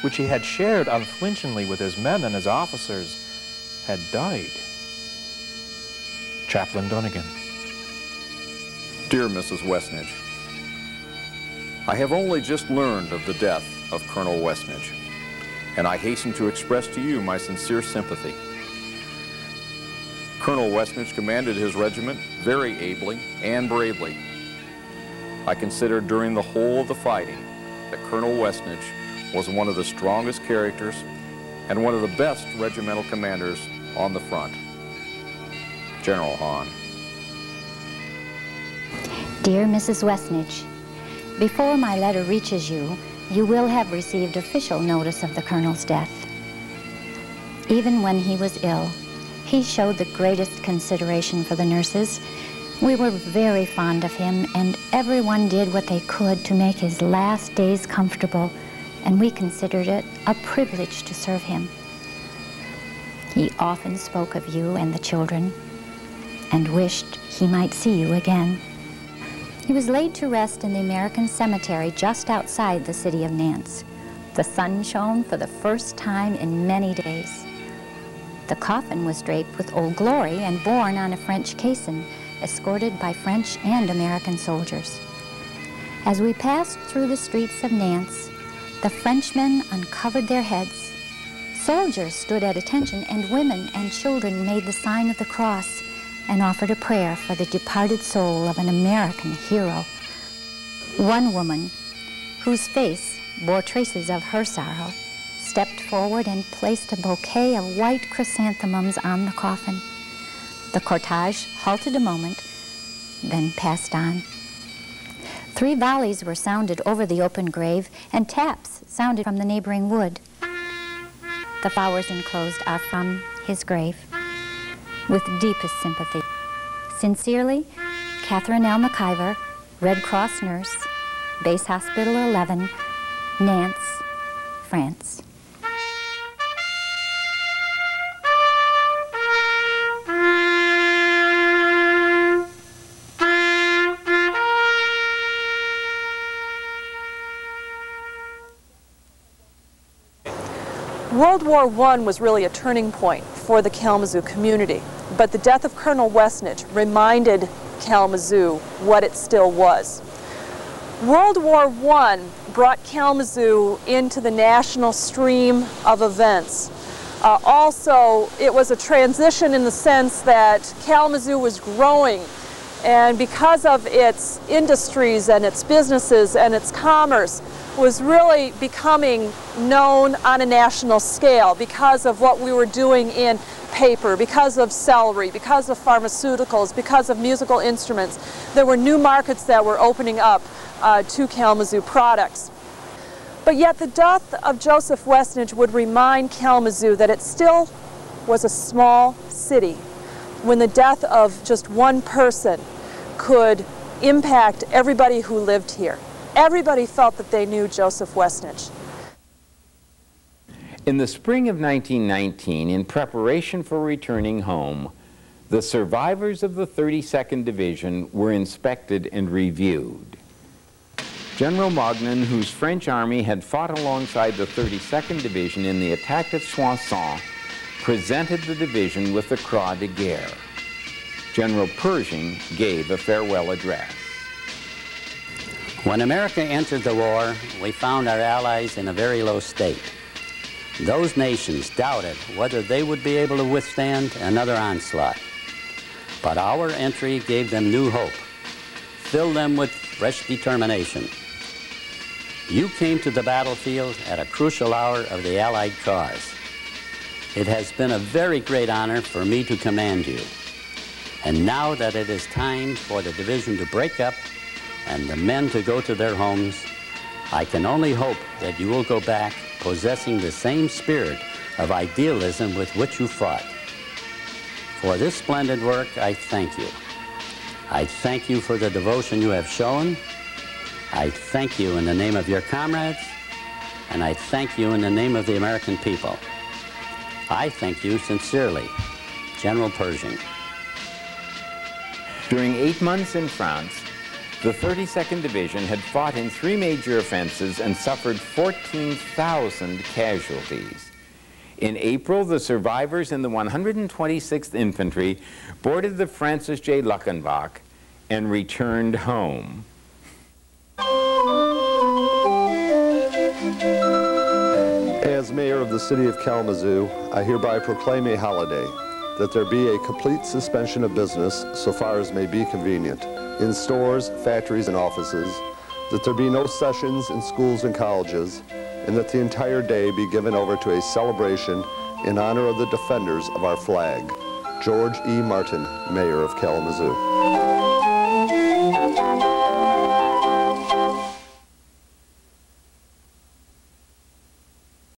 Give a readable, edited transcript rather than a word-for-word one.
which he had shared unflinchingly with his men and his officers, had died. Chaplain Dunnigan. Dear Mrs. Westnedge, I have only just learned of the death of Colonel Westnedge, and I hasten to express to you my sincere sympathy. Colonel Westnedge commanded his regiment very ably and bravely. I consider during the whole of the fighting that Colonel Westnedge was one of the strongest characters and one of the best regimental commanders on the front. General Hahn. Dear Mrs. Westnedge, before my letter reaches you, you will have received official notice of the Colonel's death. Even when he was ill, he showed the greatest consideration for the nurses. We were very fond of him, and everyone did what they could to make his last days comfortable, and we considered it a privilege to serve him. He often spoke of you and the children, and wished he might see you again. He was laid to rest in the American cemetery just outside the city of Nantes. The sun shone for the first time in many days. The coffin was draped with Old Glory and borne on a French caisson, escorted by French and American soldiers. As we passed through the streets of Nantes, the Frenchmen uncovered their heads. Soldiers stood at attention, and women and children made the sign of the cross and offered a prayer for the departed soul of an American hero. One woman, whose face bore traces of her sorrow, stepped forward and placed a bouquet of white chrysanthemums on the coffin. The cortege halted a moment, then passed on. 3 volleys were sounded over the open grave, and taps sounded from the neighboring wood. The flowers enclosed are from his grave. With deepest sympathy. Sincerely, Catherine L. McIver, Red Cross nurse, Base Hospital 11, Nantes, France. World War I was really a turning point for the Kalamazoo community, but the death of Colonel Westnedge reminded Kalamazoo what it still was. World War I brought Kalamazoo into the national stream of events. Also, it was a transition in the sense that Kalamazoo was growing, and because of its industries and its businesses and its commerce, was really becoming known on a national scale because of what we were doing in paper, because of celery, because of pharmaceuticals, because of musical instruments. There were new markets that were opening up to Kalamazoo products. But yet the death of Joseph Westnedge would remind Kalamazoo that it still was a small city when the death of just one person could impact everybody who lived here. Everybody felt that they knew Joseph Westnedge. In the spring of 1919, in preparation for returning home, the survivors of the 32nd Division were inspected and reviewed. General Mognan, whose French army had fought alongside the 32nd Division in the attack at Soissons, presented the division with the Croix de Guerre. General Pershing gave a farewell address. When America entered the war, we found our allies in a very low state. Those nations doubted whether they would be able to withstand another onslaught. But our entry gave them new hope, filled them with fresh determination. You came to the battlefield at a crucial hour of the Allied cause. It has been a very great honor for me to command you. And now that it is time for the division to break up and the men to go to their homes, I can only hope that you will go back possessing the same spirit of idealism with which you fought. For this splendid work, I thank you. I thank you for the devotion you have shown. I thank you in the name of your comrades, and I thank you in the name of the American people. I thank you sincerely, General Pershing. During 8 months in France, The 32nd Division had fought in 3 major offenses and suffered 14,000 casualties. In April, the survivors in the 126th Infantry boarded the Francis J. Luckenbach and returned home. As mayor of the city of Kalamazoo, I hereby proclaim a holiday, that there be a complete suspension of business so far as may be convenient, in stores, factories, and offices, that there be no sessions in schools and colleges, and that the entire day be given over to a celebration in honor of the defenders of our flag. George E. Martin, Mayor of Kalamazoo.